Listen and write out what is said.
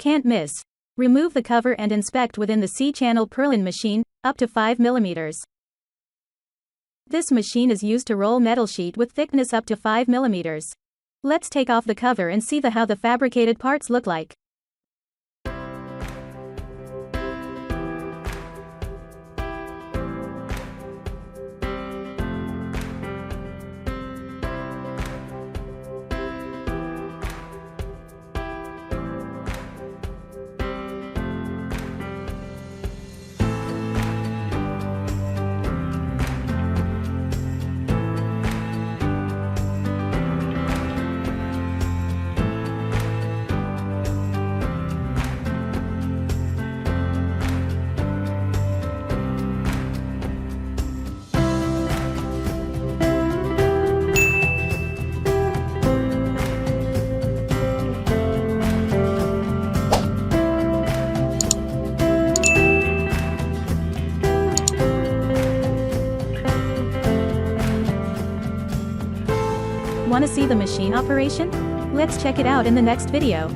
Can't miss. Remove the cover and inspect within the C-channel purlin machine, up to 5 mm. This machine is used to roll metal sheet with thickness up to 5 mm. Let's take off the cover and see how the fabricated parts look like. Want to see the machine operation? Let's check it out in the next video.